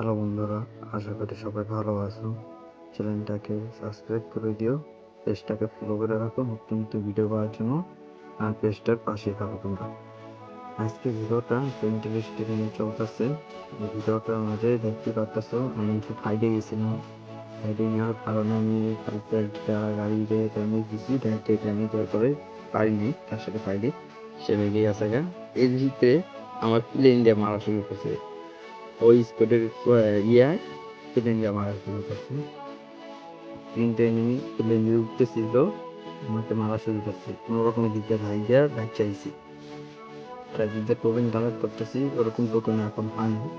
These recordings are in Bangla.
হ্যালো বন্ধুরা, আশা করি সবাই ভালো আছো। চ্যানেলটাকে সাবস্ক্রাইব করে দিও, পেজটাকে ফলো করে রাখো নতুন নতুন ভিডিও পাওয়ার জন্য। আর পেজটার পাশে থাকো তোমরা। আজকে ভিডিওটা ইন্টারেস্টিং চলতেছে। এই ভিডিওটার মাঝে দেখতে পারতেছো আমি একটু ফাইডে গেছিলাম। ফাইডে নেওয়ার কারণে আমি কালকে একটা গাড়িতে ড্যামেজ দিচ্ছি, ড্যামেজ দেওয়ার পরে পারিনি তার সাথে ফাইডে সে রেগে আছে গা। এর ভিতরে আমার প্লেন দিয়ে মারা শুরু করছে। ওই স্পটের ইয়ায় প্লেন দিয়ে মারা শুরু করছে। তিনটে এনিমি প্লেন দিয়ে উঠতেছিল, আমাকে মারা শুরু করছে। কোনো রকমের দিকে ভাই দিয়া ব্যাগ চাইছি, তার দিকে টোকেন কালেক্ট করতেছি, ওরকম টোকেন এখন পাইনি।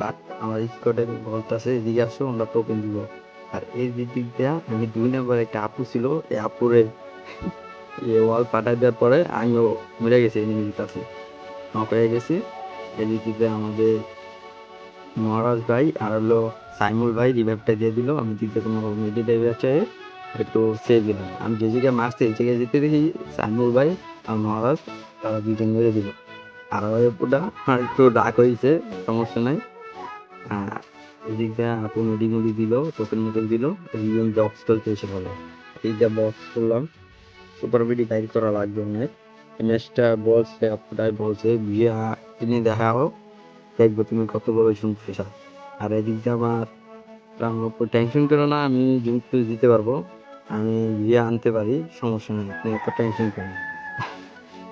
বাট আমার স্কোয়াডে বলতেছে এদিকে আসো, আমরা টোকেন দিব। আর এই দিক দিয়ে আমি 2 নম্বর একটা আপু ছিল, এই আপুরে ওয়াল পাঠাই দেওয়ার পরে আমিও মরে গেছি, এনিমির কাছে নক হয়ে গেছি। এদিক দিয়ে আমাদের মহারাজ ভাই আর হলো সাইমুল ভাই রিভাইভটা দিয়ে দিল। আমি দিতে কোনো মেডি ড্রাইভার চাই একটু সেভ দিলাম। আমি যে জায়গায় মারছি এই জায়গায় যেতে দেখি সাইমুল ভাই আর মহারাজ তারা দুজন মেরে দিল। আর ওই পুটা একটু ডাক হয়েছে, সমস্যা নাই। এদিক দিয়ে আপু মুড়ি মুড়ি দিল, টোকেন মোকেন দিল, রিজন বক্স চলতে এসে বলে এইটা বক্স করলাম। সুপার বিডি বাইর করা লাগবে না। ম্যাচটা বলছে আপুটাই বলছে বিয়ে তিনি দেখাও, দেখবো তুমি কত বড় শুনতে চাও। আর এদিক দিয়ে আমার টেনশন করো না, আমি জিনিস দিতে পারবো, আমি ইয়ে আনতে পারি, সমস্যা নেই, আপনি এত টেনশন করেন।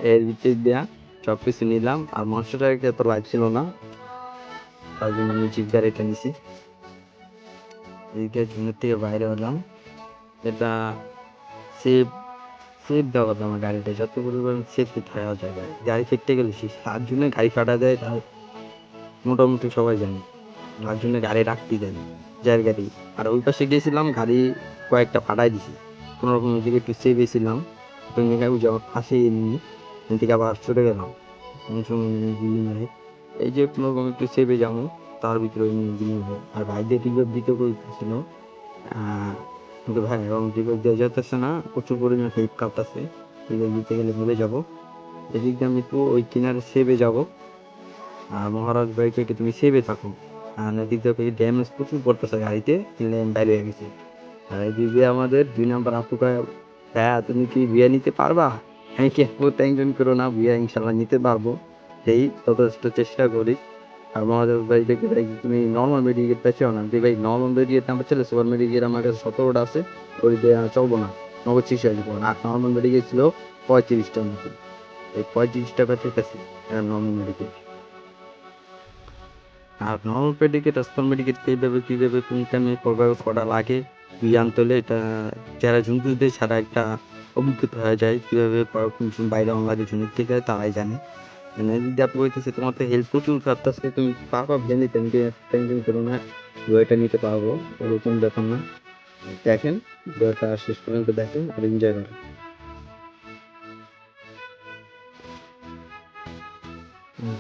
এর ভিতর দিয়া সব কিছু নিলাম। আর মনস্টারটার এত লাইফ ছিল না, তার জন্য আমি জিপ গাড়িটা নিছি। এদিকে জুনের থেকে বাইরে হলাম। এটা সেফ সেফ দেওয়া কথা, আমার গাড়িটা যত পরিমাণ সেফটি থাকা যায়। গাড়ি ফিরতে গেলে 7 জনে গাড়ি ফাটা দেয়, তার মোটামুটি সবাই জানে। তার জন্য গাড়ি রাখতেই দেন, যার গাড়ি। আর ওই পাশে গিয়েছিলাম, গাড়ি কয়েকটা ফাটাই দিছি। কোনো রকম ওই দিকে একটু সেভ হয়েছিলাম, ওই জায়গায় ওই যাওয়ার পাশে এমনি থেকে আবার চলে গেলাম। কোনো সময় নেই, এই যে কোনো রকম একটু সেভে যাবো, তার ভিতরে ওই বিলীন হয়। আর ভাইদের রিভাইভ দিতে বলতেছিল, কিন্তু ভাই এবং রিভাইভ দেওয়া যেতেছে না, প্রচুর পরিমাণে হেল্প কাটতেছে। রিভাইভ দিতে গেলে ভুলে যাবো। এদিক দিয়ে আমি একটু ওই কিনারে সেভে যাবো। আর মহারাজ ভাইকে কি তুমি সেভে থাকো। আর এদিক দিয়ে ড্যামেজ প্রচুর পড়তেছে গাড়িতে, লেন বাইরে হয়ে গেছে। আর এদিক দিয়ে আমাদের 2 নম্বর আপুকা, হ্যাঁ তুমি কি বিয়ে নিতে পারবা? আমি কি টেনশন করো না, বিয়ে ইনশাল্লাহ নিতে পারবো, সেই যথেষ্ট চেষ্টা করি। আর মহাদেব ভাই দেখে ভাই তুমি নর্মাল মেডিকেট পেয়েছো না, যে ভাই নর্মাল মেডিকেট নাম্বার ছিল, সুপার মেডিকেট আমার কাছে 17টা আছে, ওই দিয়ে চলবো না, নগদ 6 হয়ে যাবো। আর নর্মাল মেডিকেট ছিল 35টার মতো, এই 35টা পেতে নর্মাল মেডিকেট। আর নর্মাল মেডিকেট আর সুপার মেডিকেট কীভাবে কোন টাইমে করা লাগে আনতে হলে, এটা যারা জুনপুরদের ছাড়া একটা অভিজ্ঞতা হয়ে যায়, কীভাবে বাইরে লাগে জুনির থেকে তারাই জানে। মানে যদি আপনি বলতেছে তোমার তো হেল্প প্রচুর কাটতেছে, তুমি পারবা ভেঙে টেনশন করো না, বইটা নিতে পারবো, ওরকম ব্যাপার না। দেখেন বইটা শেষ পর্যন্ত দেখেন আর এনজয় করেন।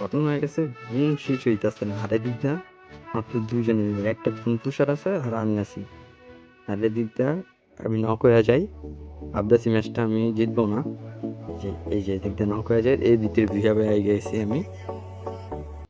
ঘটনা হয়ে গেছে, শেষ হইতেছে না। আর এদিক দিয়ে মাত্র 2 জনের, একটা তুষার আছে আর আমি আছি। আর এদিক দিয়ে আমি নক হয়ে যাই, ভাবতেছি ম্যাচটা আমি জিতবো না। এই যে এদিক দিয়ে নক হয়ে যায়, এই ভিতরে হিসাবে গেছি আমি।